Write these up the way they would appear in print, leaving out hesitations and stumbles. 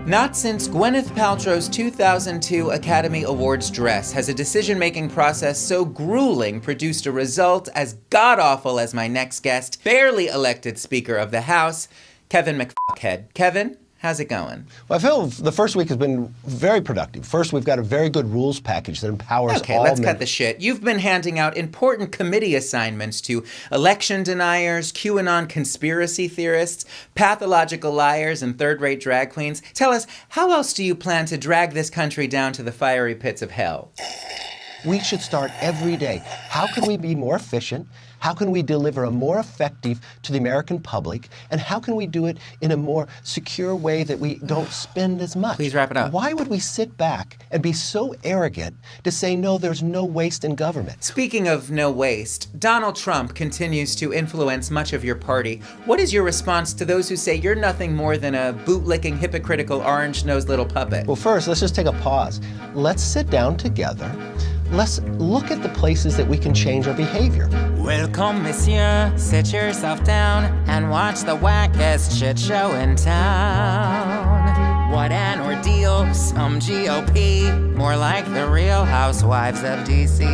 Not since Gwyneth Paltrow's 2002 Academy Awards dress has a decision-making process so grueling produced a result as god-awful as my next guest, barely elected Speaker of the House, Kevin McFuckhead. Kevin, how's it going? Well, I feel the first week has been very productive. First, we've got a very good rules package that empowers Okay, let's cut the shit. You've been handing out important committee assignments to election deniers, QAnon conspiracy theorists, pathological liars, and third-rate drag queens. Tell us, how else do you plan to drag this country down to the fiery pits of hell? We should start every day. How can we be more efficient? How can we deliver a more effective to the American public? And how can we do it in a more secure way that we don't spend as much? Please wrap it up. Why would we sit back and be so arrogant to say, no, there's no waste in government? Speaking of no waste, Donald Trump continues to influence much of your party. What is your response to those who say you're nothing more than a bootlicking, hypocritical, orange-nosed little puppet? Well, first, let's just take a pause. Let's sit down together. Let's look at the places that we can change our behavior. Welcome, monsieur. Sit yourself down and watch the wackest shit show in town. What an ordeal, some GOP, more like the Real Housewives of D.C.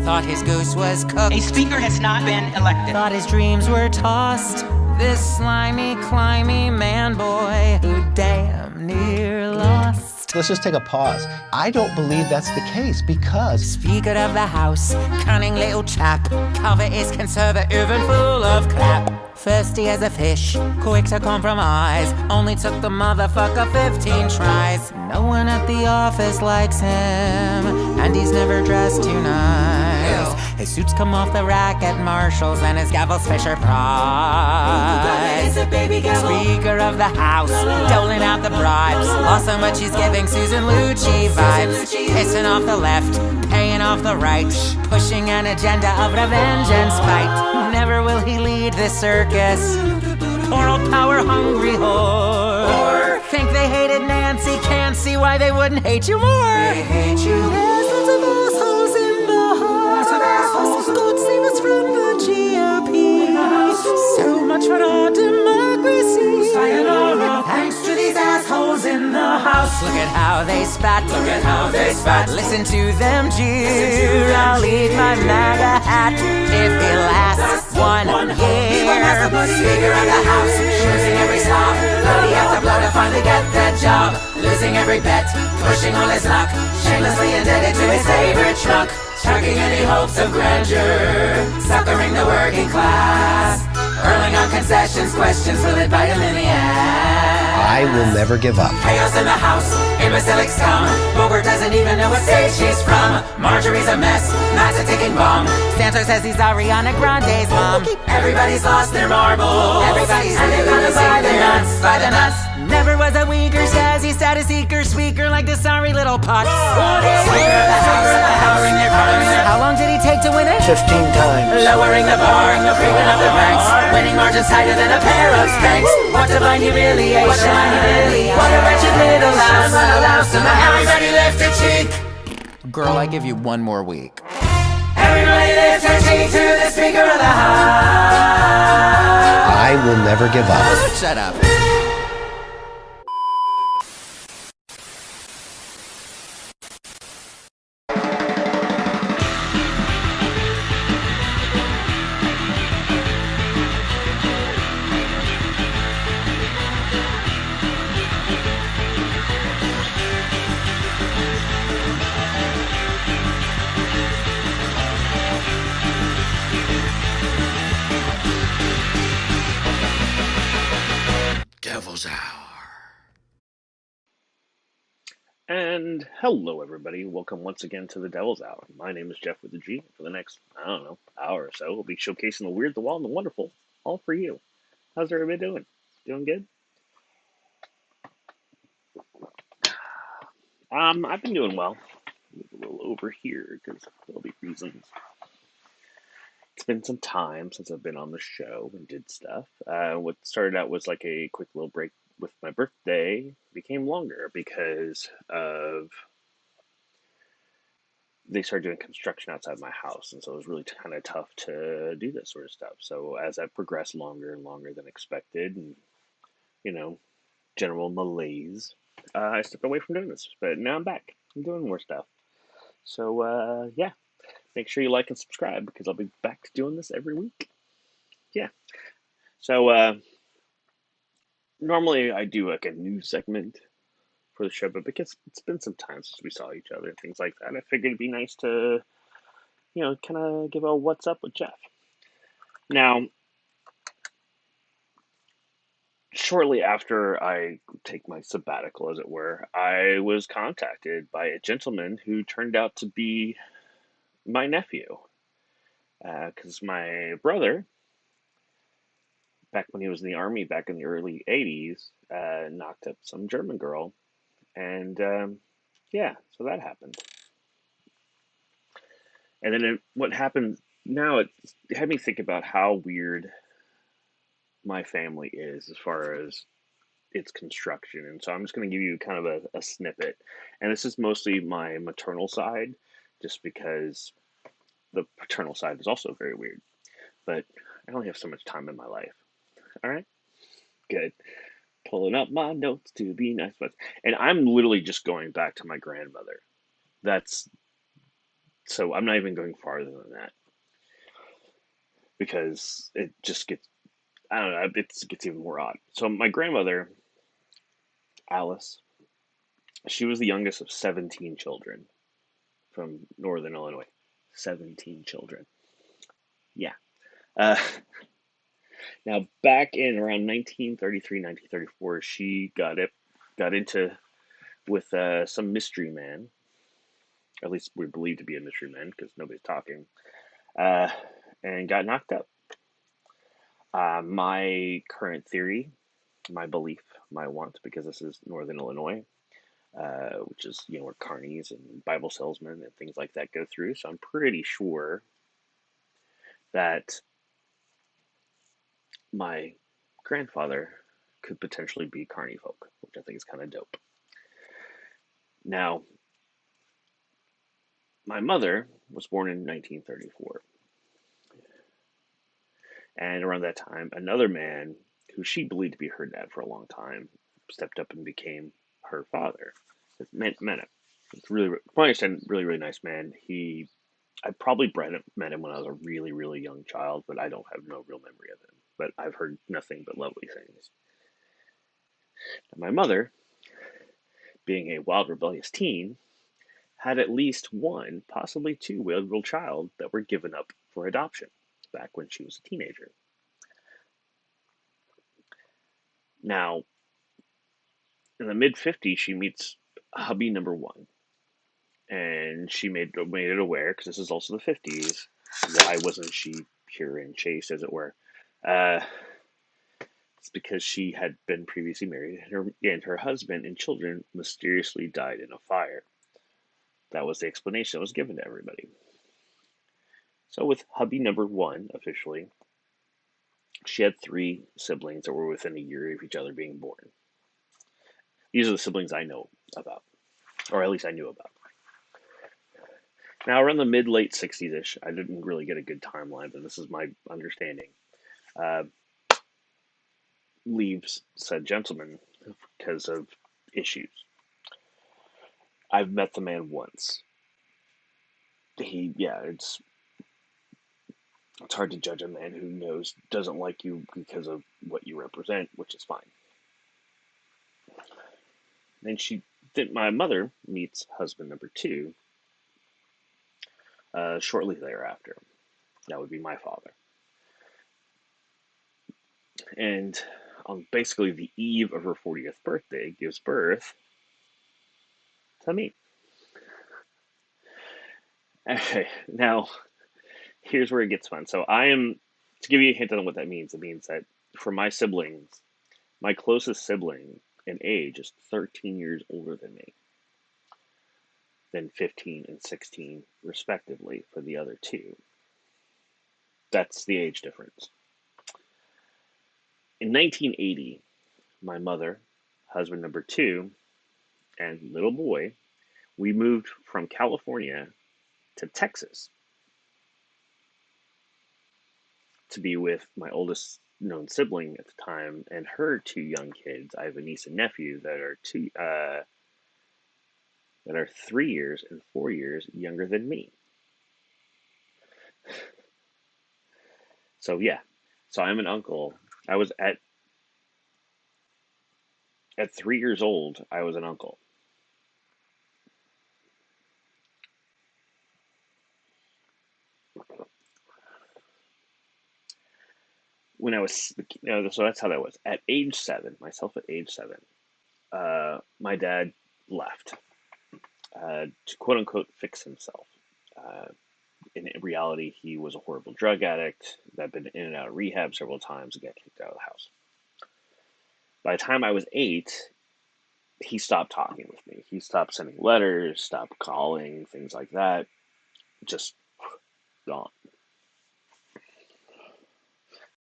Thought his goose was cooked. A speaker has not been elected. Thought his dreams were tossed. This slimy, climby man boy who damn near lost. Let's just take a pause. I don't believe that's the case because Speaker of the House, cunning little chap, cover is conservative and full of crap. Thirsty as a fish, quick to compromise, only took the motherfucker 15 tries. No one at the office likes him, and he's never dressed too nice. His suits come off the rack at Marshall's, and his gavel's Fisher Price. Speaker of the House, doling out the bribes, lost so much he's giving Susan Lucci vibes. Pissing off the left, paying off the right, pushing an agenda of revenge and spite. Never will he lead this circus, poor old power-hungry whore. Think they hated Nancy, can't see why they wouldn't hate you more. They hate you. There's lots of assholes in the House. God save us from the GOP. So much for our democracy. Sayonara. Thanks to these assholes in the House. Look at how they spat. Look at how they spat. Listen to them jeer. I'll eat my MAGA hat if he lasts one year. Speaker of the House, losing every slop. Bloody after blow to finally get that job. Losing every bet, pushing all his luck. Shamelessly indebted to his favorite truck. Chucking any hopes of grandeur. Suckering the working class. Hurling on concessions, questions will it bite him in the ass. I will never give up. Chaos in the House, imbecilics come. Boober doesn't even know what state she's from. Marjorie's a mess, Matt's a ticking bomb. Santos says he's Ariana Grande's mom. Everybody's lost their marbles. Everybody's and they're gonna buy the nuts, buy the nuts. Never was a Uyghur, Stasi, status seeker, squeaker like the sorry little putz. Speaker of the House, powering their parliament. How long did he take to win it? 15 times. Lowering the bar, creeping up the ranks, winning margins tighter than a pair of spanks. What divine humiliation! What a wretched little louse! Everybody lift a cheek. Girl, I give you one more week. Everybody lift a cheek to the Speaker of the House. I will never give up. Shut up. And hello, everybody. Welcome once again to the Devil's Hour. My name is Geoff with a G. For the next, hour or so, we'll be showcasing the weird, the wild, and the wonderful, all for you. How's everybody doing? Doing good? I've been doing well. Move a little over here because there'll be reasons. It's been some time since I've been on the show and did stuff. What started out was like a quick little break with my birthday became longer because of they started doing construction outside my house, and so it was really kind of tough to do this sort of stuff. So as I progressed longer and longer than expected, and general malaise, I stepped away from doing this. But now I'm back. I'm doing more stuff. So, yeah, make sure you like and subscribe because I'll be back to doing this every week. Yeah. So, normally I do like a news segment for the show, but because it's been some time since we saw each other and things like that, I figured it'd be nice to, kind of give a what's up with Geoff. Now, shortly after I take my sabbatical, as it were, I was contacted by a gentleman who turned out to be my nephew. Because my brother, back when he was in the army back in the early 80s, knocked up some German girl. And yeah, so that happened. And then what happened now, it had me think about how weird my family is as far as its construction. And so I'm just going to give you kind of a snippet. And this is mostly my maternal side, just because the paternal side is also very weird. But I only have so much time in my life. All right? Good. Pulling up my notes to be nice. And I'm literally just going back to my grandmother. That's so I'm not even going farther than that because it just gets, I don't know, it gets even more odd. So my grandmother, Alice, she was the youngest of 17 children from northern Illinois. 17 children. Yeah. Uh, Now, back in around 1933, 1934, she got into with some mystery man. At least we're believed to be a mystery man because nobody's talking, uh, and got knocked up. My current theory, my belief, my want, because this is Northern Illinois, which is where carnies and Bible salesmen and things like that go through. So I'm pretty sure that my grandfather could potentially be carny folk, which I think is kind of dope. Now, my mother was born in 1934. And around that time, another man who she believed to be her dad for a long time stepped up and became her father. Met him. It's really, from what I understand, really, really nice man. I probably met him when I was a really, really young child, but I don't have no real memory of him. But I've heard nothing but lovely things. And my mother, being a wild, rebellious teen, had at least one, possibly two, wayward child that were given up for adoption back when she was a teenager. Now, in the mid 50s, she meets hubby number one, and she made it aware because this is also the 50s. Why wasn't she pure and chaste, as it were? Uh, it's because she had been previously married, and her husband and children mysteriously died in a fire. That was the explanation that was given to everybody. So, with hubby number one officially, she had three siblings that were within a year of each other being born. These are the siblings I know about, or at least I knew about. Now, around the mid late 60s ish, I didn't really get a good timeline, but this is my understanding. Uh, leaves said gentleman because of issues. I've met the man once. It's hard to judge a man who doesn't like you because of what you represent, which is fine. Then my mother meets husband number two shortly thereafter. That would be my father. And on basically the eve of her 40th birthday, gives birth to me. Okay, now here's where it gets fun. So to give you a hint on what that means, it means that for my siblings, my closest sibling in age is 13 years older than me, then 15 and 16 respectively for the other two. That's the age difference. In 1980, my mother, husband number two, and little boy, we moved from California to Texas to be with my oldest known sibling at the time and her 2 young kids. I have a niece and nephew that are 3 years and 4 years younger than me. So yeah, so I'm an uncle. I was at 3 years old, I was an uncle. When I was, so that's how that was. At age 7, myself at age 7, my dad left to quote unquote fix himself. In reality, he was a horrible drug addict that had been in and out of rehab several times and got kicked out of the house. By the time I was 8, he stopped talking with me. He stopped sending letters, stopped calling, things like that. Just gone.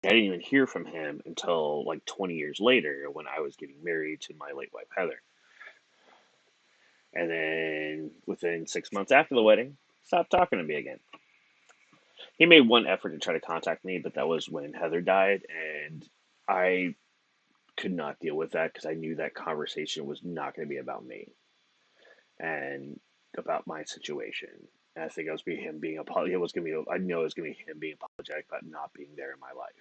I didn't even hear from him until like 20 years later when I was getting married to my late wife, Heather. And then within 6 months after the wedding, stopped talking to me again. He made one effort to try to contact me, but that was when Heather died, and I could not deal with that because I knew that conversation was not going to be about me and about my situation. And I think it was him being apologetic. I know it was going to be him being apologetic about not being there in my life.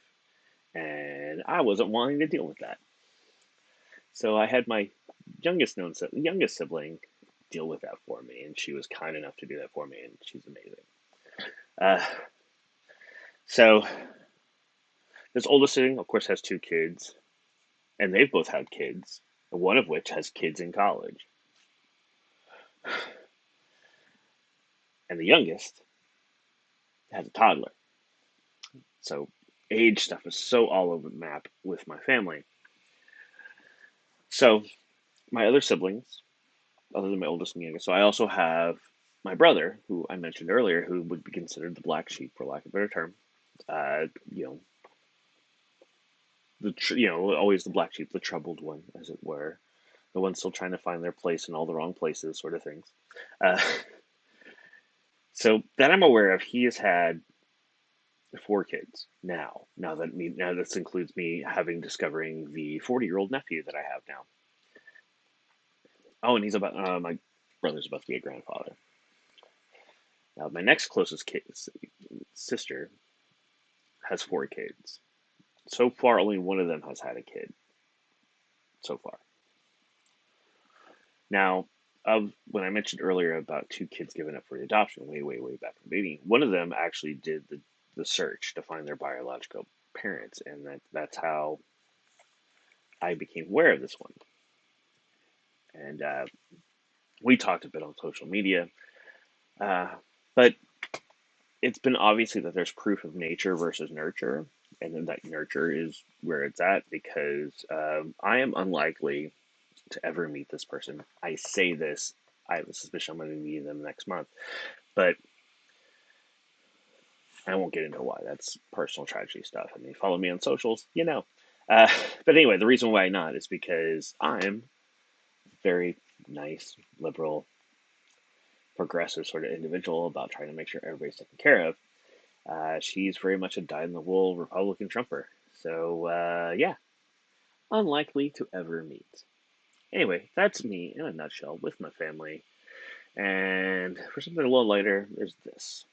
And I wasn't wanting to deal with that. So I had my youngest sibling deal with that for me, and she was kind enough to do that for me, and she's amazing. So this oldest sibling, of course, has 2 kids, and they've both had kids, one of which has kids in college. And the youngest has a toddler. So age stuff is so all over the map with my family. So my other siblings, other than my oldest and youngest, so I also have my brother, who I mentioned earlier, who would be considered the black sheep, for lack of a better term. Always the black sheep, the troubled one, as it were, the one still trying to find their place in all the wrong places, sort of things. So that I'm aware of, he has had 4 kids now. Now this includes me discovering the 40-year-old nephew that I have now. Oh, and he's my brother's about to be a grandfather. Now, my next closest sister has 4 kids. So far, only one of them has had a kid. So far. Now, when I mentioned earlier about 2 kids given up for adoption, way, way, way back in the beginning, one of them actually did the search to find their biological parents, and that's how I became aware of this one. And we talked a bit on social media, but it's been obviously that there's proof of nature versus nurture, and then that nurture is where it's at, because I am unlikely to ever meet this person. I say this, I have a suspicion I'm going to meet them next month, but I won't get into why. That's personal tragedy stuff. I mean, follow me on socials, But anyway, the reason why not is because I'm very nice, liberal, progressive sort of individual about trying to make sure everybody's taken care of. She's very much a dyed-in-the-wool Republican Trumper. So, yeah, unlikely to ever meet. Anyway, that's me in a nutshell with my family. And for something a little lighter, there's this.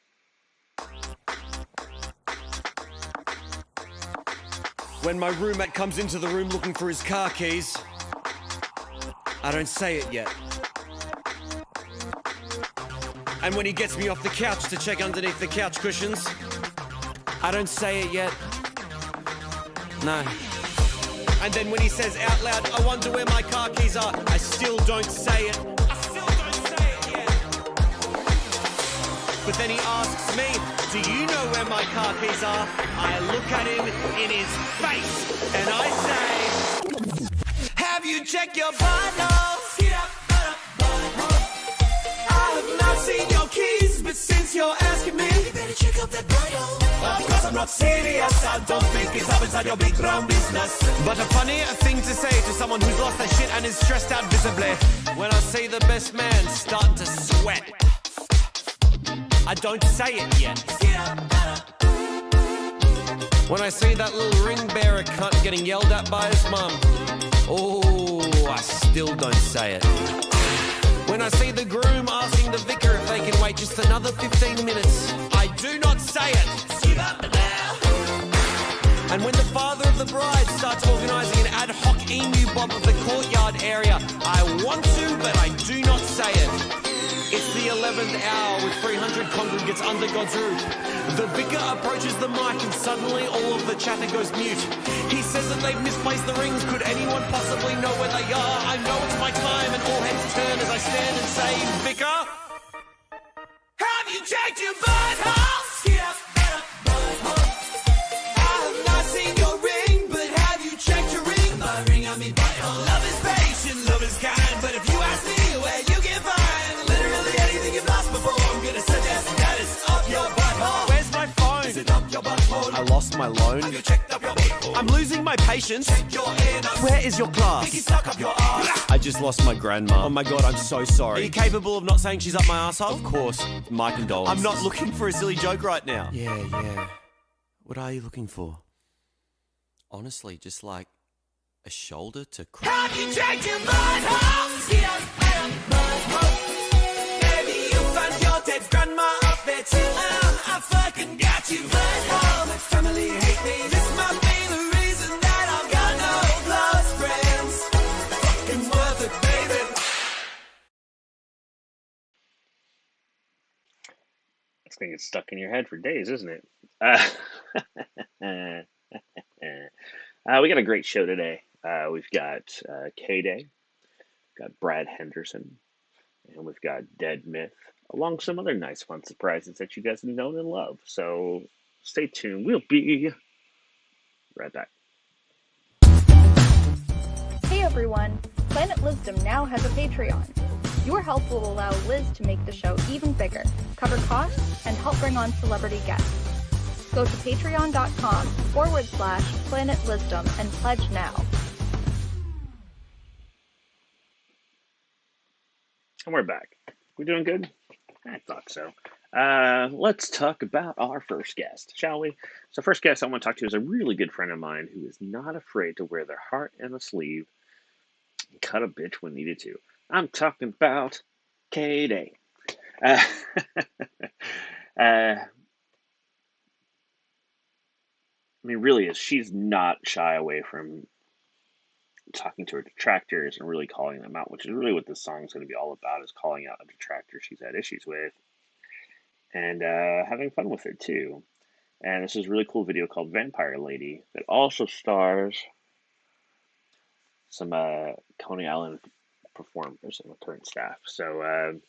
When my roommate comes into the room looking for his car keys, I don't say it yet. And when he gets me off the couch to check underneath the couch cushions, I don't say it yet. No. And then when he says out loud, I wonder where my car keys are, I still don't say it. But then he asks me, do you know where my car keys are? I look at him in his face and I say, have you checked your vitals? I have not seen your keys, but since you're asking me, you better check out that vital. Of course I'm not serious, I don't think it's up inside your big brown business. But a funny thing to say to someone who's lost their shit and is stressed out visibly, when I see the best man starting to sweat, I don't say it yet. When I see that little ring bearer cunt getting yelled at by his mum, oh, I still don't say it. When I see the groom asking the vicar if they can wait just another 15 minutes, I do not say it. Give up now. And when the father of the bride starts organising an ad hoc emu bomb of the courtyard area, I want to, but I do not say it. It's the 11th hour with 300 congregants under God's roof. The vicar approaches the mic and suddenly all of the chatter goes mute. He says that they've misplaced the rings. Could anyone possibly know where they are? I know it's my time and all heads turn as I stand and say, Vicar, have you checked your butthole? Get up, butthole. I have not seen your ring, but have you checked your ring? My ring, I mean butthole. Love is patient, love is kind, but if you ask me where you can find literally anything you've lost before, I'm gonna suggest that it's up your butthole. Where's my phone? Is it up your butthole? I lost my loan. Have you checked up your butthole? I'm losing my patience. Check your anus. Where is your class? Think you stuck up your ass. I just lost my grandma. Oh my god, I'm so sorry. Are you capable of not saying she's up my asshole? Of course. My condolences. I'm not looking for a silly joke right now. Yeah. What are you looking for? Honestly, just like a shoulder to cry. Have you checked your butthole? Get up, butthole. Maybe you found your dead grandma up there too. I fucking got you, butthole. My family hate me. This might be the reason that I've got no close friends. Fucking worth it, baby. This thing is stuck in your head for days, isn't it? We got a great show today. We've got K-Day, got Brad Henderson, and we've got Dead Myth, along some other nice fun surprises that you guys have known and love. So stay tuned. We'll be right back. Hey everyone, Planet Lisdom now has a Patreon. Your help will allow Liz to make the show even bigger, cover costs, and help bring on celebrity guests. Go to patreon.com/Planet Lisdom and pledge now. And we're back. We doing good? I thought so. Let's talk about our first guest, shall we? So first guest I want to talk to is a really good friend of mine who is not afraid to wear their heart in a sleeve and cut a bitch when needed to. I'm talking about K-Day. I mean, really, she's not shy away from talking to her detractors and really calling them out, which is really what this song is going to be all about, is calling out a detractor she's had issues with and having fun with her, too. And this is a really cool video called Vampire Lady that also stars some Coney Island performers and the current staff. So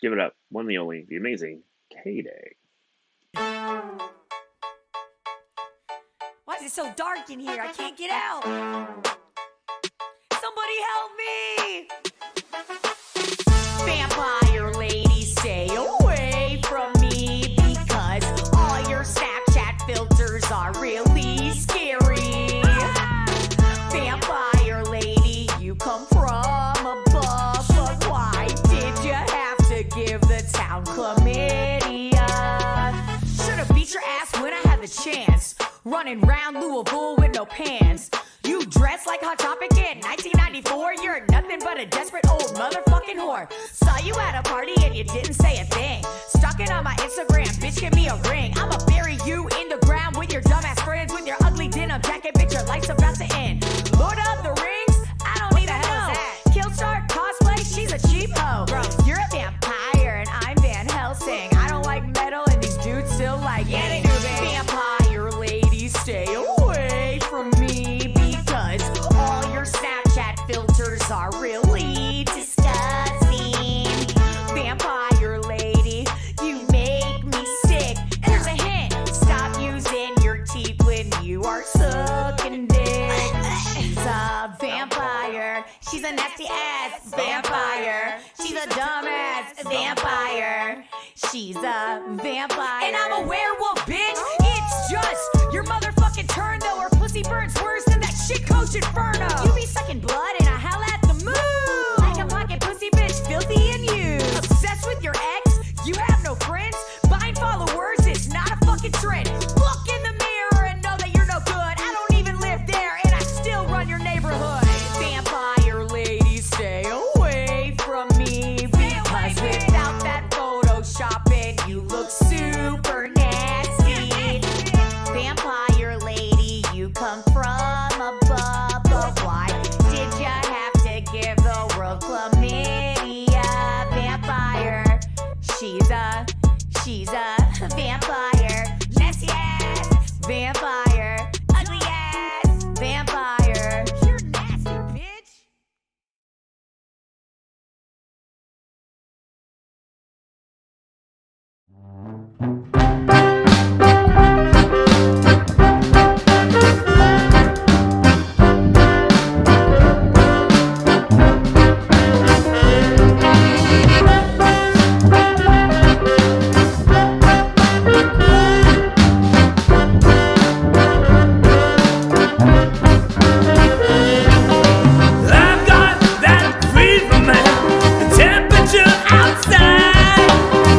give it up. One, the only, the amazing K-Day. Why is it so dark in here? I can't get out. Somebody help me! Vampire lady, stay away from me because all your Snapchat filters are really scary. Vampire lady, you come from above, but why did you have to give the town chlamydia? Should've beat your ass when I had the chance. Running round Louisville with no pants. You dress like Hot Topic in 1994. You're nothing but a desperate old motherfucking whore. Saw you at a party and you didn't say a thing. Stalking on my Instagram, bitch, give me a ring. I'ma bury you in the ground with your dumbass friends, with your ugly denim jacket, bitch, your life's about to end. Lord of the Rings? I don't even know. Killstar cosplay, she's a cheap hoe. Bro, you're a vampire and I'm Van Helsing. I don't like metal and these dudes still like, yeah, they do, baby. Vampire lady, stay away from me because all your Snapchat filters are really disgusting. Vampire lady, you make me sick. Here's a hint, stop using your teeth when you are sucking dick. She's a vampire, she's a nasty ass vampire. She's a dumbass vampire. She's a vampire. And I'm a werewolf, bitch. It's just your motherfucking turn, though. Her pussy burns worse than that shit coach Inferno. You be sucking blood and I howl at the moon. Like a pocket pussy bitch, filthy and used. Obsessed with your ex, you have no friends. Buying followers is not a fucking trend. Look in the mirror chlamydia vampire. She's a vampire. Messy ass vampire. Ugly ass vampire. You're nasty, bitch. I've got that fever, man. The temperature outside.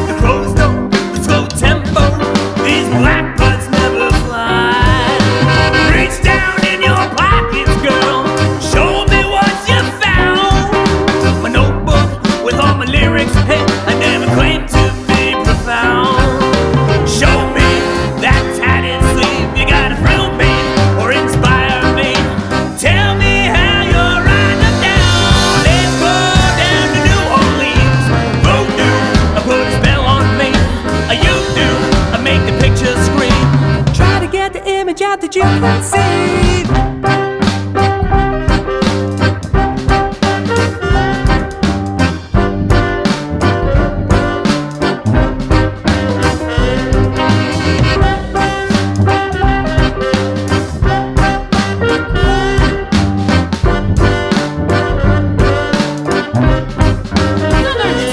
The crows know the slow tempo. These blackbirds never fly. Reach down in your pockets, girl. Show me what you found. My notebook with all my lyrics. Hey, I never claimed to be profound. Show me that tatted sleeve. You gotta thrill me or inspire me. Tell me how you're writing them down. Let's go down to New Orleans. Voodoo, I put a spell on me. You do, I make the picture scream. Try to get the image out that you can see.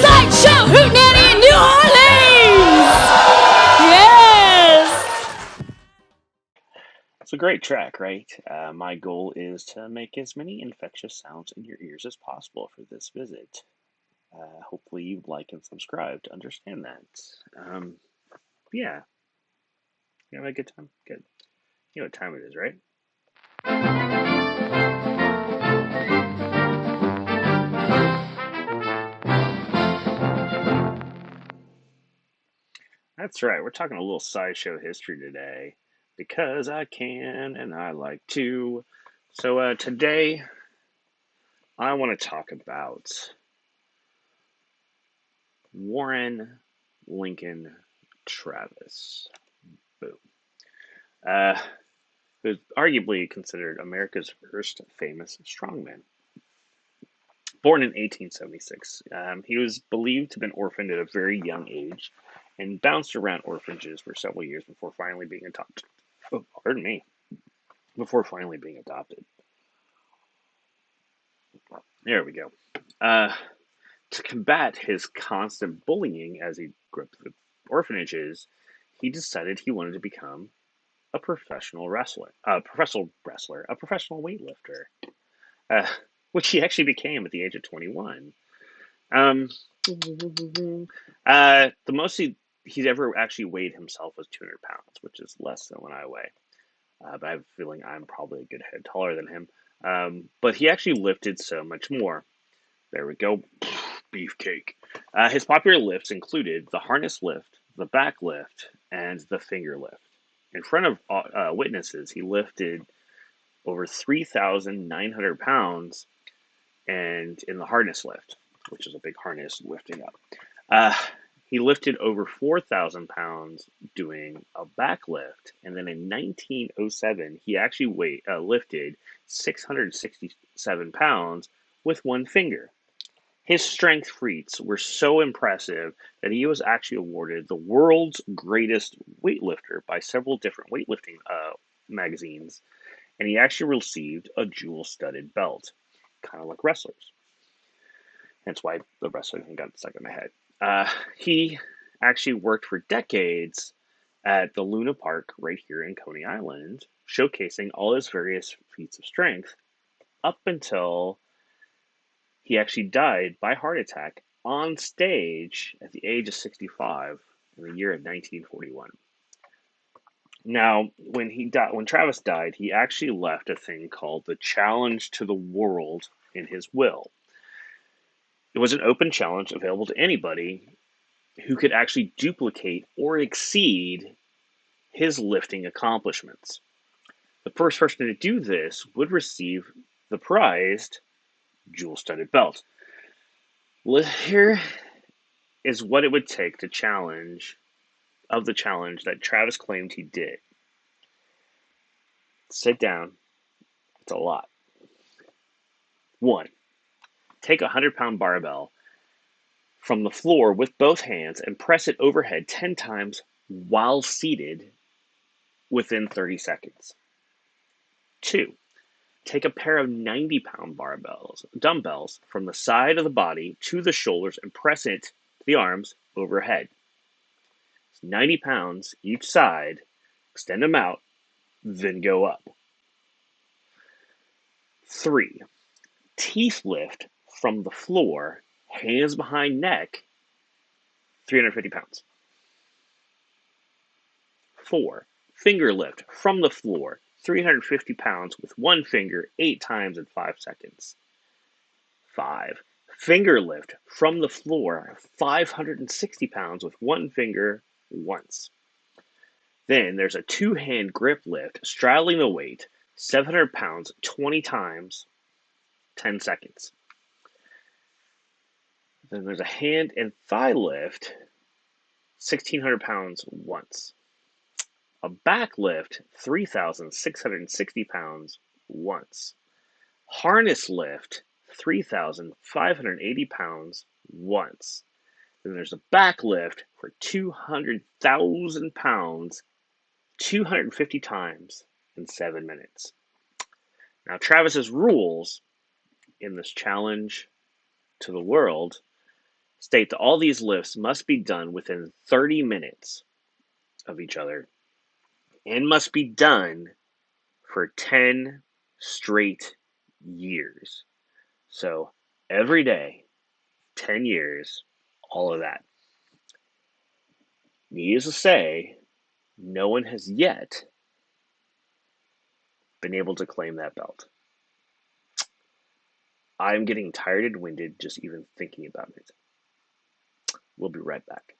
Sideshow Hootenanny in New Orleans! Yes! It's a great track, right? My goal is to make as many infectious sounds in your ears as possible for this visit. Hopefully you like and subscribe to understand that. Yeah. You have a good time? Good. You know what time it is, right? That's right. We're talking a little sideshow history today because I can and I like to. So today I want to talk about Warren Lincoln Travis. Boom. Who's arguably considered America's first famous strongman. Born in 1876, he was believed to have been orphaned at a very young age and bounced around orphanages for several years before finally being adopted. Oh, pardon me. Before finally being adopted. There we go. To combat his constant bullying as he grew up through orphanages, he decided he wanted to become a professional weightlifter, uh, which he actually became at the age of 21. The most he'd ever actually weighed himself was 200 pounds, which is less than what I weigh. But I have a feeling I'm probably a good head taller than him. But he actually lifted so much more. There we go. Beefcake. His popular lifts included the harness lift, the back lift, and the finger lift. In front of witnesses, he lifted over 3,900 pounds and in the harness lift, which is a big harness lifting up. He lifted over 4,000 pounds doing a back lift, and then in 1907, he actually lifted 667 pounds with one finger. His strength feats were so impressive that he was actually awarded the world's greatest weightlifter by several different weightlifting magazines, and he actually received a jewel-studded belt, kind of like wrestlers. Hence why the wrestling thing got stuck in my head. He actually worked for decades at the Luna Park right here in Coney Island, showcasing all his various feats of strength up until he actually died by heart attack on stage at the age of 65 in the year of 1941. Now, when Travis died, he actually left a thing called the Challenge to the World in his will. It was an open challenge available to anybody who could actually duplicate or exceed his lifting accomplishments. The first person to do this would receive the prized jewel-studded belt. Here is what it would take to challenge the challenge that Travis claimed he did. Sit down. It's a lot. 1. Take a 100-pound barbell from the floor with both hands and press it overhead 10 times while seated within 30 seconds. 2. Take a pair of 90-pound dumbbells from the side of the body to the shoulders and press it to the arms overhead. It's 90 pounds each side. Extend them out, then go up. 3. Teeth lift from the floor, hands behind neck, 350 pounds. 4. Finger lift from the floor, 350 pounds with one finger 8 times in 5 seconds. 5. Finger lift from the floor, 560 pounds with one finger once. Then there's a 2-hand grip lift, straddling the weight, 700 pounds 20 times, 10 seconds. Then there's a hand and thigh lift, 1,600 pounds once. A back lift, 3,660 pounds once. Harness lift, 3,580 pounds once. Then there's a back lift for 200,000 pounds, 250 times in 7 minutes. Now, Travis's rules in this challenge to the world state that all these lifts must be done within 30 minutes of each other and must be done for 10 straight years. So every day, 10 years, all of that. Needless to say, no one has yet been able to claim that belt. I'm getting tired and winded just even thinking about it. We'll be right back.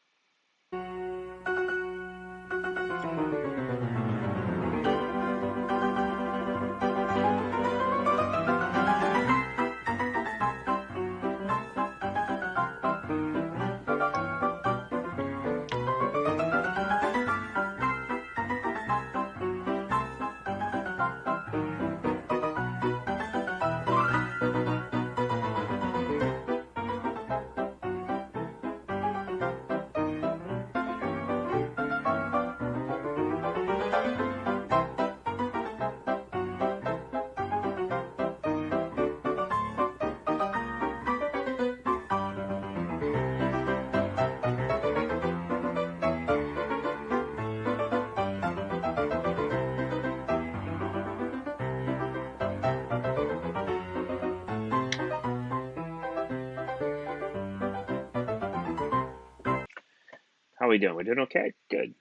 How are we doing? We doing okay? Good.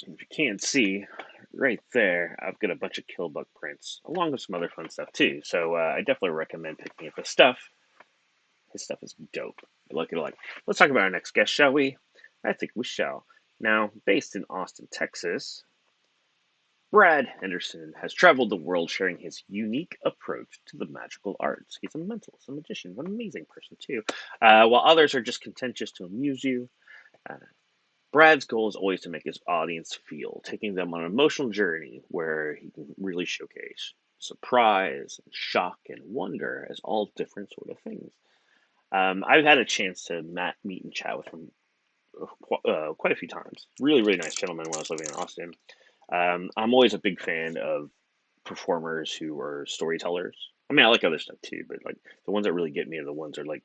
If you can't see, right there, I've got a bunch of Killbuck prints, along with some other fun stuff too. So I definitely recommend picking up his stuff. His stuff is dope. Look at it. Let's talk about our next guest, shall we? I think we shall. Now, based in Austin, Texas, Brad Henderson has traveled the world sharing his unique approach to the magical arts. He's a mentalist, a magician, an amazing person too. While others are just content just to amuse you, Brad's goal is always to make his audience feel, taking them on an emotional journey where he can really showcase surprise, shock, and wonder as all different sort of things. I've had a chance to meet and chat with him quite a few times. Really, really nice gentleman when I was living in Austin. I'm always a big fan of performers who are storytellers. I mean, I like other stuff too, but the ones that really get me are the ones that are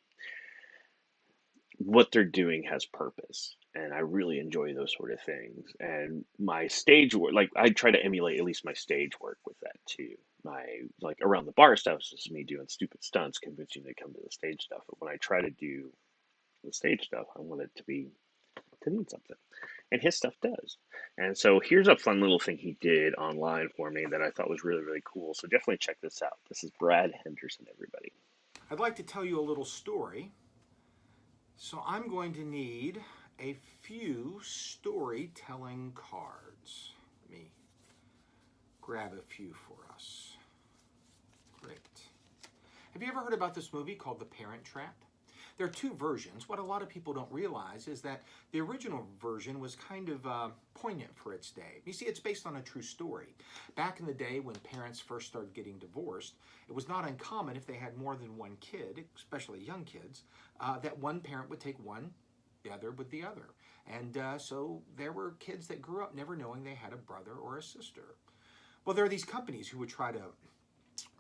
what they're doing has purpose, and I really enjoy those sort of things. And my stage work, I try to emulate at least my stage work with that too. My around the bar stuff is just me doing stupid stunts, convincing them to come to the stage stuff. But when I try to do the stage stuff, I want it to mean something, and his stuff does. And so here's a fun little thing he did online for me that I thought was really, really cool. So definitely check this out. This is Brad Henderson, everybody. I'd like to tell you a little story. So I'm going to need a few storytelling cards. Let me grab a few for us. Great. Have you ever heard about this movie called The Parent Trap? There are two versions. What a lot of people don't realize is that the original version was kind of poignant for its day. You see, it's based on a true story. Back in the day when parents first started getting divorced, it was not uncommon if they had more than one kid, especially young kids, that one parent would take one, the other with the other. And so there were kids that grew up never knowing they had a brother or a sister. Well, there are these companies who would try to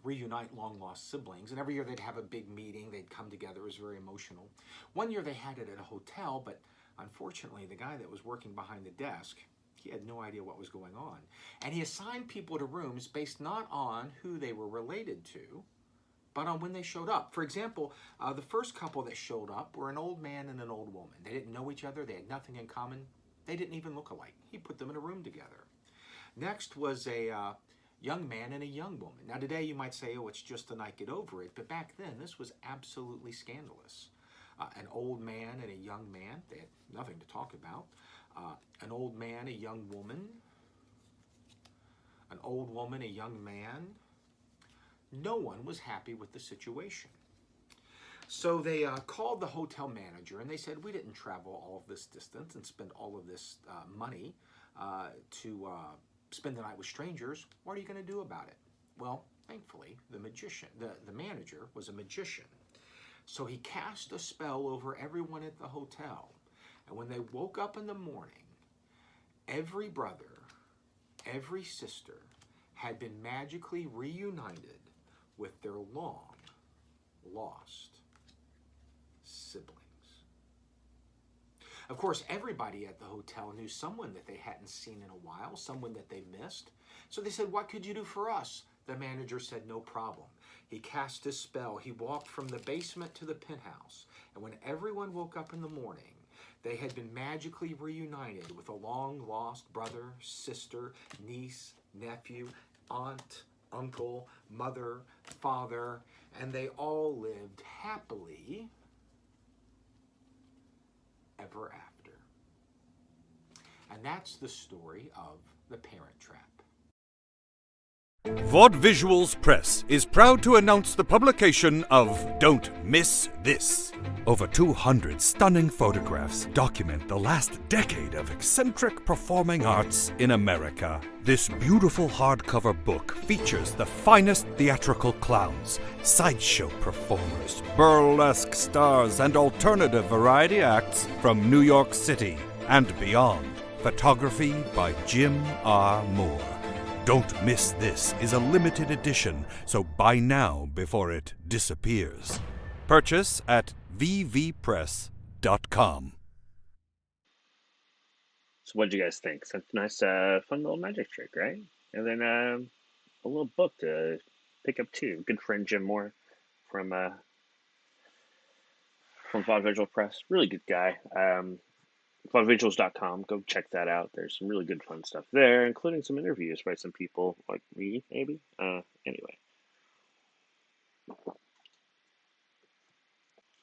reunite long-lost siblings, and every year they'd have a big meeting. They'd come together. It was very emotional. One year they had it at a hotel, but unfortunately the guy that was working behind the desk, he had no idea what was going on. And he assigned people to rooms based not on who they were related to, but on when they showed up. For example, the first couple that showed up were an old man and an old woman. They didn't know each other. They had nothing in common. They didn't even look alike. He put them in a room together. Next was a young man and a young woman. Now today you might say, oh, it's just a night, get over it. But back then, this was absolutely scandalous. An old man and a young man, they had nothing to talk about. An old man, a young woman. An old woman, a young man. No one was happy with the situation. So they called the hotel manager and they said, we didn't travel all of this distance and spend all of this money to spend the night with strangers. What are you going to do about it? Well, thankfully, the manager was a magician. So he cast a spell over everyone at the hotel. And when they woke up in the morning, every brother, every sister had been magically reunited with their long lost siblings. Of course, everybody at the hotel knew someone that they hadn't seen in a while, someone that they missed. So they said, what could you do for us? The manager said, no problem. He cast his spell. He walked from the basement to the penthouse. And when everyone woke up in the morning, they had been magically reunited with a long-lost brother, sister, niece, nephew, aunt, uncle, mother, father, and they all lived happily ever after. And that's the story of The Parent Trap. Vaude Visuals Press is proud to announce the publication of Don't Miss This. Over 200 stunning photographs document the last decade of eccentric performing arts in America. This beautiful hardcover book features the finest theatrical clowns, sideshow performers, burlesque stars, and alternative variety acts from New York City and beyond. Photography by Jim R. Moore. Don't Miss This is a limited edition, so buy now before it disappears. Purchase at vvpress.com. So what did you guys think? It's a nice, fun little magic trick, right? And then a little book to pick up too. Good friend Jim Moore from Vaude Visual Press. Really good guy. VaudeVisuals.com. Go check that out. There's some really good fun stuff there, including some interviews by some people like me, maybe. Anyway.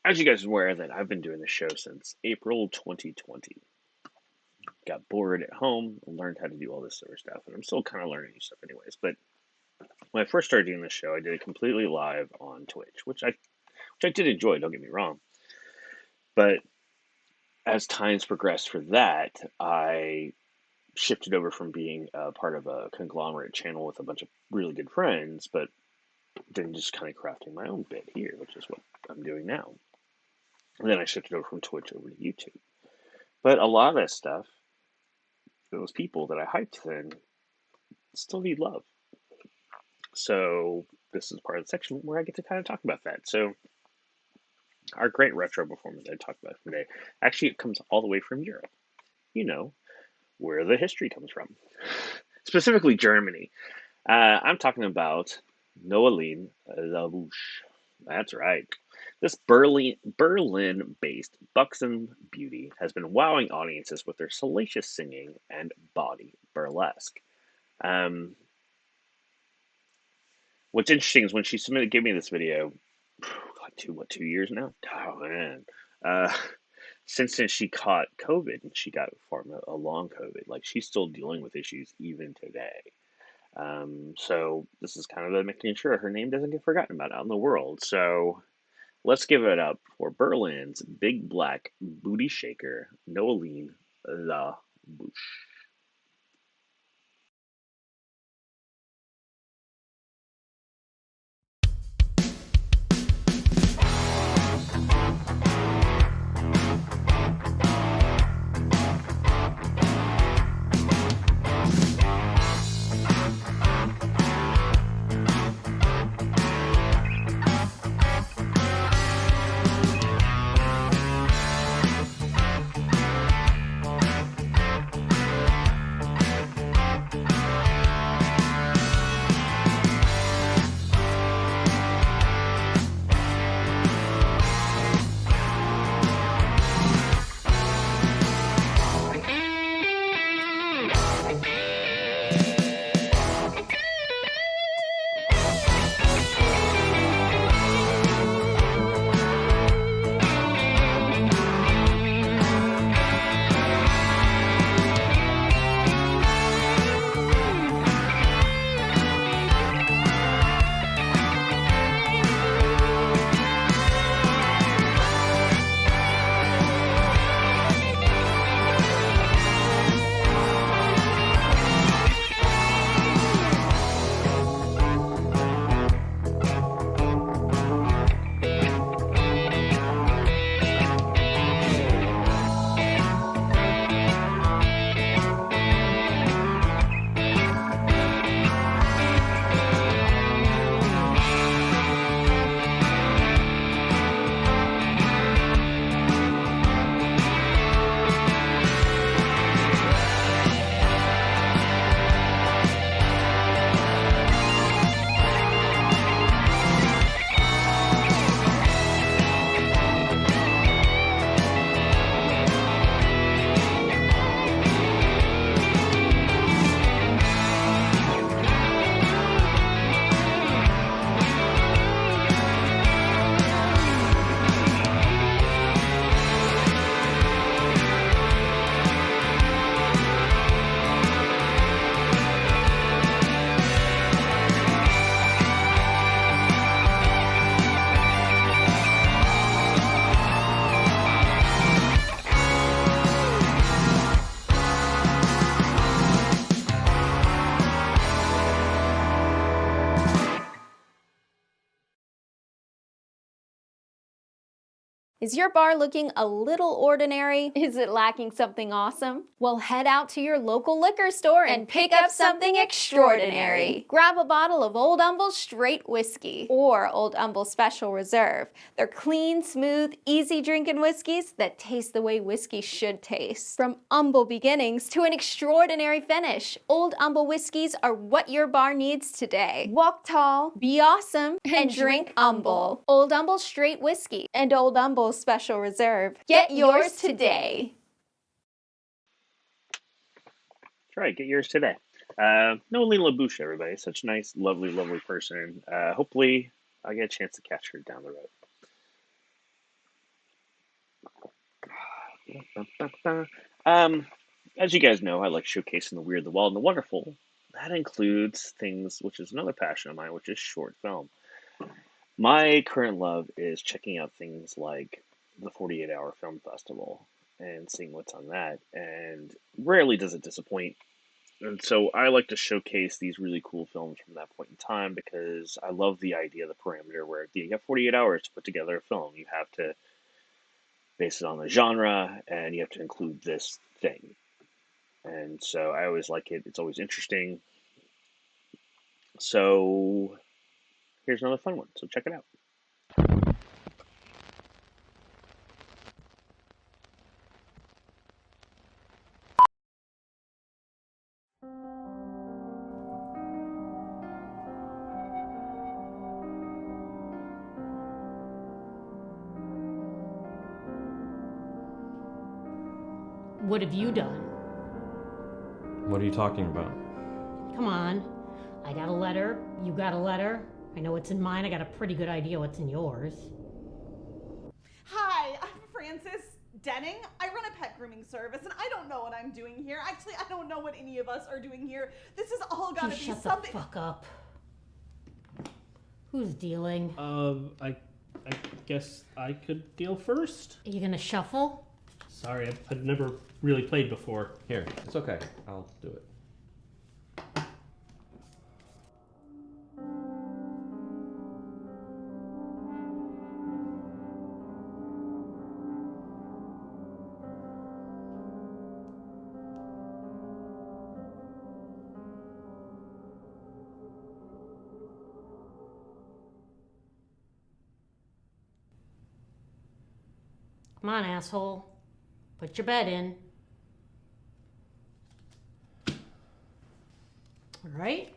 As you guys are aware that I've been doing this show since April 2020. Got bored at home and learned how to do all this sort of stuff, and I'm still kind of learning new stuff anyways. But when I first started doing this show, I did it completely live on Twitch, which I did enjoy, don't get me wrong. But as times progressed for that, I shifted over from being a part of a conglomerate channel with a bunch of really good friends, but then just kind of crafting my own bit here, which is what I'm doing now. And then I shifted over from Twitch over to YouTube. But a lot of that stuff, those people that I hyped then, still need love. So this is part of the section where I get to kind of talk about that. So our great retro performance I talked about today, actually it comes all the way from Europe. You know, where the history comes from. Specifically Germany. I'm talking about Noeline Labouche. That's right. This Berlin-based buxom beauty has been wowing audiences with their salacious singing and body burlesque. What's interesting is when she gave me this video, like 2 years now? Oh, man. Since she caught COVID, and she got a long COVID, like she's still dealing with issues even today. So this is kind of making sure her name doesn't get forgotten about out in the world. So let's give it up for Berlin's big black booty shaker, Noeline La Bouche. Is your bar looking a little ordinary? Is it lacking something awesome? Well, head out to your local liquor store and pick up something extraordinary. Grab a bottle of Old Humble Straight Whiskey or Old Humble Special Reserve. They're clean, smooth, easy drinking whiskeys that taste the way whiskey should taste. From humble beginnings to an extraordinary finish, Old Humble whiskeys are what your bar needs today. Walk tall, be awesome, and drink humble. Old Humble Straight Whiskey and Old Humble Special Reserve. Get yours today. That's right, get yours today. Noeline La Bouche, everybody. Such a nice, lovely, lovely person. Hopefully, I get a chance to catch her down the road. As you guys know, I like showcasing the weird, the wild, and the wonderful. That includes things, which is another passion of mine, which is short film. My current love is checking out things like the 48-Hour Film Festival and seeing what's on that, and rarely does it disappoint. And so I like to showcase these really cool films from that point in time because I love the idea, the parameter where you have 48 hours to put together a film. You have to base it on the genre, and you have to include this thing. And so I always like it. It's always interesting. So here's another fun one. So check it out. What have you done? What are you talking about? Come on. I got a letter. You got a letter. I know what's in mine. I got a pretty good idea what's in yours. Hi, I'm Frances. Denning. I run a pet grooming service, and I don't know what I'm doing here. Actually, I don't know what any of us are doing here. This has all got to be Shut something. the fuck up. Who's dealing? I guess I could deal first. Are you gonna shuffle? Sorry, I've never really played before. Here, it's okay. I'll do it. Come on, asshole. Put your bet in. All right?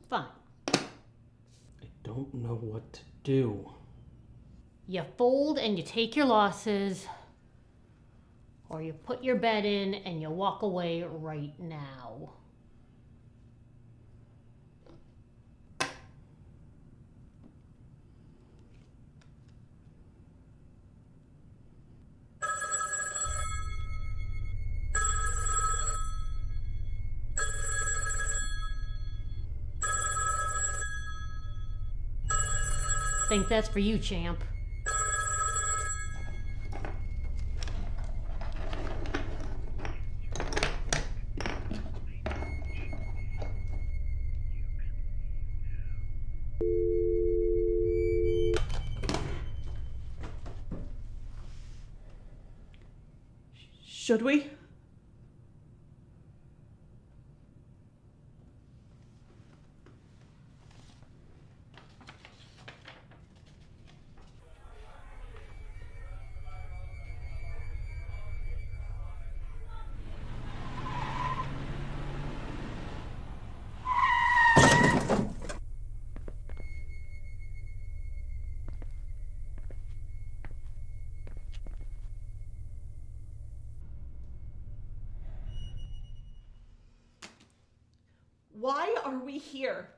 Fine. I don't know what to do. You fold and you take your losses, or you put your bet in and you walk away right now. Think that's for you, champ. Should we? Why are we here?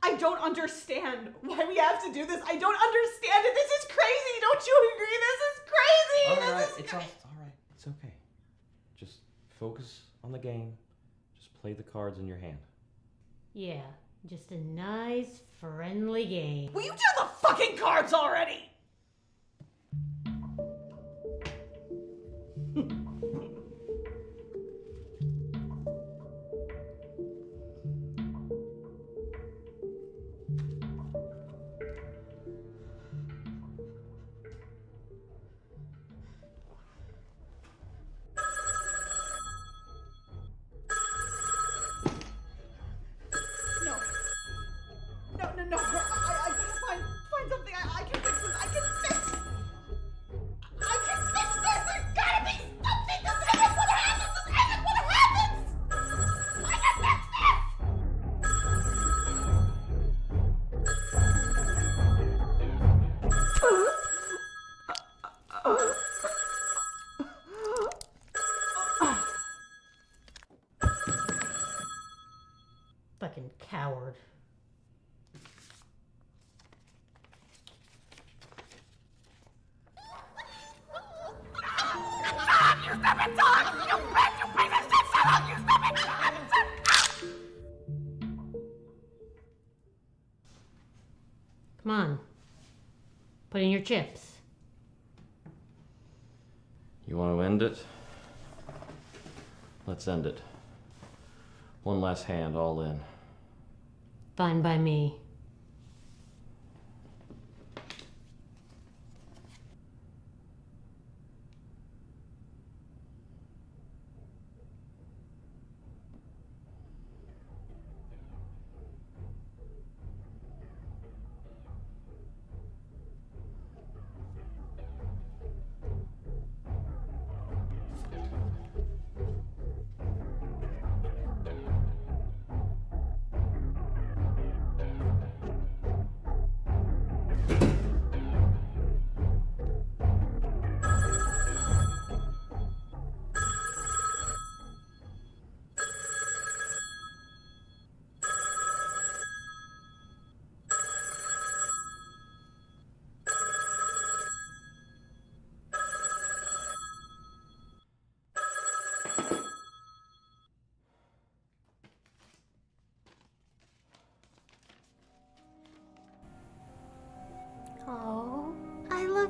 I don't understand why we have to do this. I don't understand it. This is crazy. Don't you agree? This is crazy. All This right, is it's all right. It's okay. Just focus on the game. Just play the cards in your hand. Yeah, just a nice, friendly game. Will you do the fucking cards already? No. I can find something. I can fix this. I can fix this. There gotta be something. This isn't what happens. I can fix this. Fucking coward. Come on. Put in your chips. You want to end it? Let's end it. One last hand, all in. Fine by me.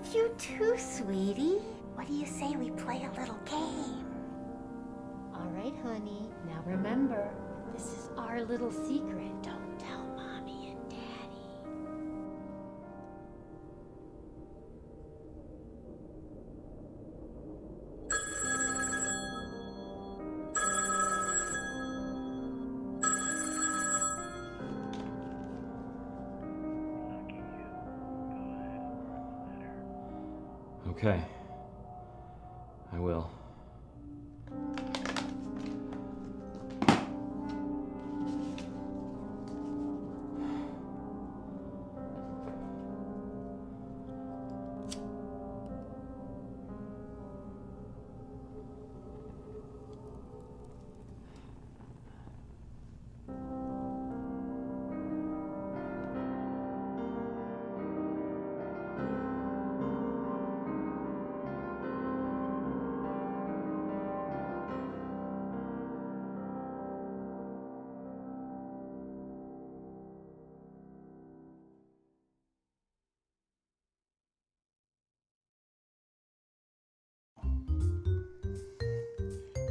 love you too, sweetie. What do you say we play a little game? All right, honey. Now remember, this is our little secret. Don't tell Mommy and Daddy. Okay. I will.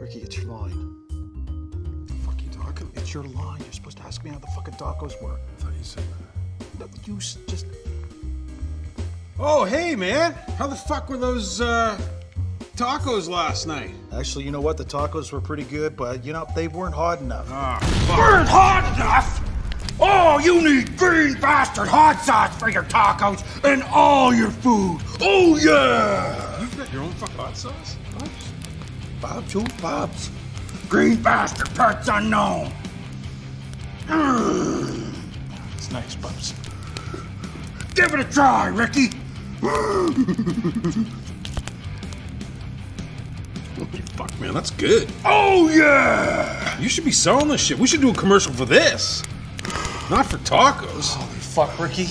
Ricky, it's your line. Fuck you talking? It's your line. You're supposed to ask me how the fucking tacos were. I thought you said that. No, you just... Oh, hey, man. How the fuck were those, tacos last night? Actually, you know what? The tacos were pretty good, but, you know, they weren't hot enough. Weren't hot enough? Oh, you need green bastard hot sauce for your tacos and all your food. Oh, yeah! You've got your own fucking hot sauce? Bob's, who's Bob's? Green bastard, parts unknown. It's nice, Bubs. Give it a try, Ricky. Holy fuck, man, that's good. Oh, yeah! You should be selling this shit. We should do a commercial for this. Not for tacos. Holy fuck, Ricky.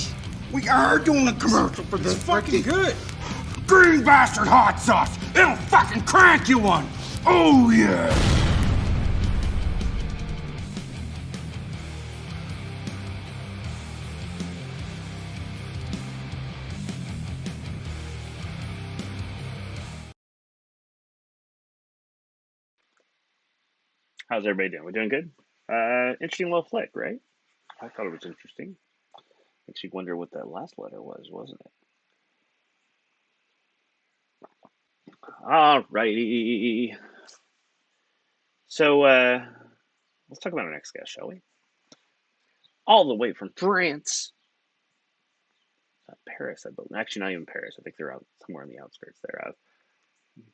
We are doing a commercial for this. It's fucking good. Green bastard hot sauce. It'll fucking crank you one. Oh, yeah. How's everybody doing? We doing good? Interesting little flick, right? I thought it was interesting. Makes you wonder what that last letter was, wasn't it? Alrighty. So, let's talk about our next guest, shall we? All the way from France. Paris, I believe. Actually, not even Paris. I think they're out somewhere on the outskirts thereof.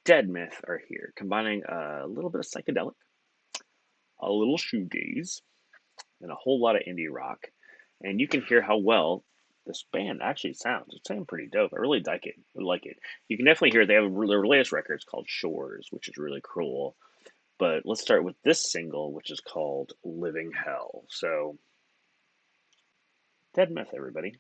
Dead Myth are here, combining a little bit of psychedelic, a little shoegaze, and a whole lot of indie rock. And you can hear how well this band actually sounds. It sounds pretty dope. I really like it. You can definitely hear it. They have their latest record. It's called Shores, which is really cool. But let's start with this single, which is called Living Hell. So, Dead Myth, everybody.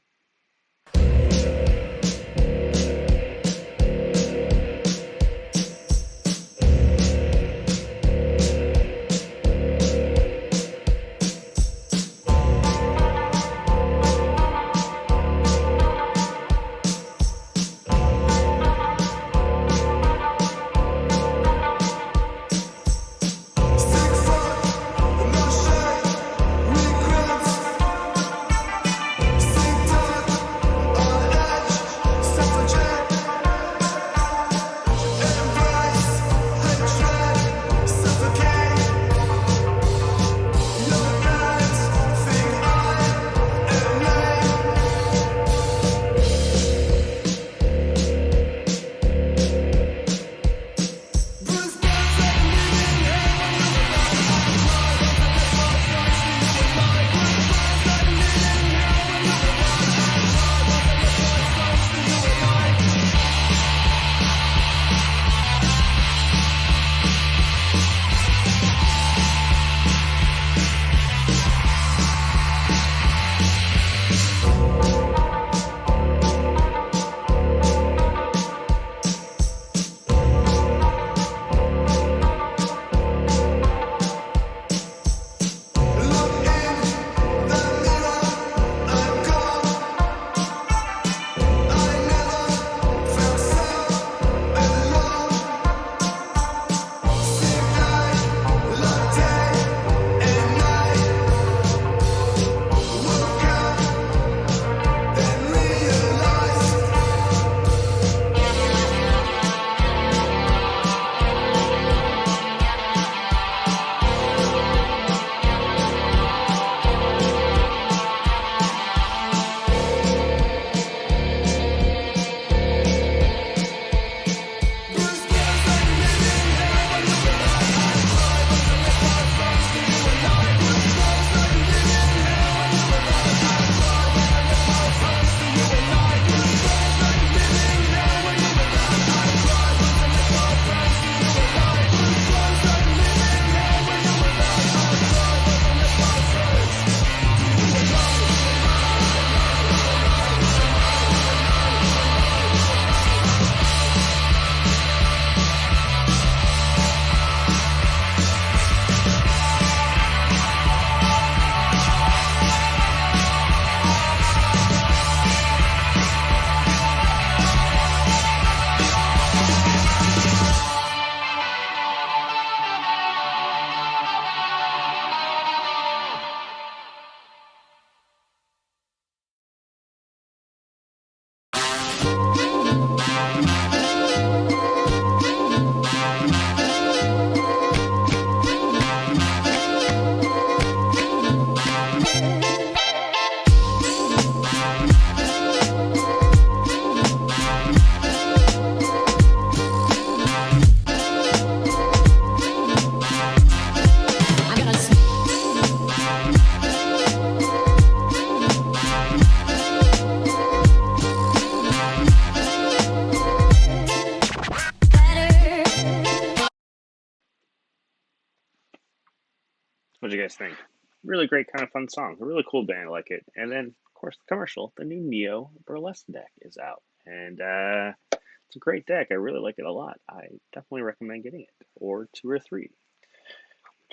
What'd you guys think? Really great, kind of fun song. A really cool band, I like it. And then, of course, the commercial, the new Neo Burlesque deck is out. And it's a great deck. I really like it a lot. I definitely recommend getting it, or 2 or 3, which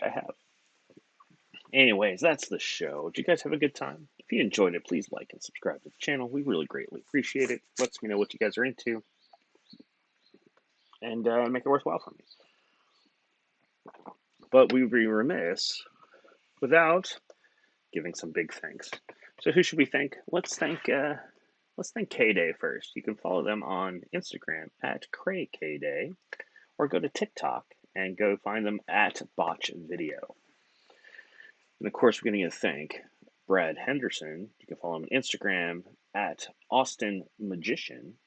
I have. Anyways, that's the show. Did you guys have a good time? If you enjoyed it, please like and subscribe to the channel. We really greatly appreciate it. Lets me know what you guys are into, and make it worthwhile for me. But we would be remiss without giving some big thanks. So who should we thank? Let's thank K-Day first. You can follow them on Instagram at CrayKday, or go to TikTok and go find them at Botch Video. And of course, we're going to thank Brad Henderson. You can follow him on Instagram at Austin Magician,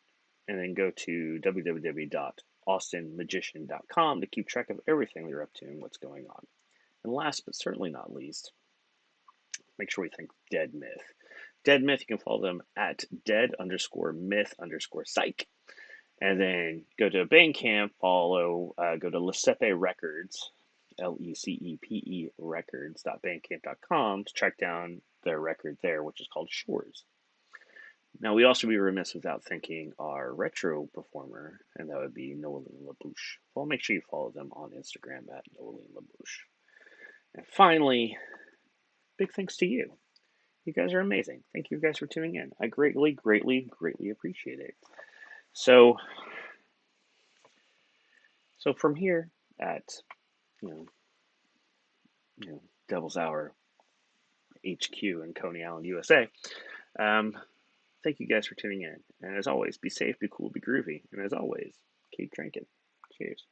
and then go to www.austinmagician.com to keep track of everything they're up to and what's going on. And last but certainly not least, make sure we thank Dead Myth. Dead Myth, you can follow them at dead_myth_psych. And then go to Bandcamp, go to Lecepe Records, LECEPE records.bandcamp.com to track down their record there, which is called Shores. Now, we'd also be remiss without thanking our retro performer, and that would be Noeline LaBouche. Well, make sure you follow them on Instagram at Noeline LaBouche. And finally, big thanks to you. You guys are amazing. Thank you guys for tuning in. I greatly, greatly, greatly appreciate it. So from here at Devil's Hour HQ in Coney Island, USA, thank you guys for tuning in. And as always, be safe, be cool, be groovy. And as always, keep drinking. Cheers.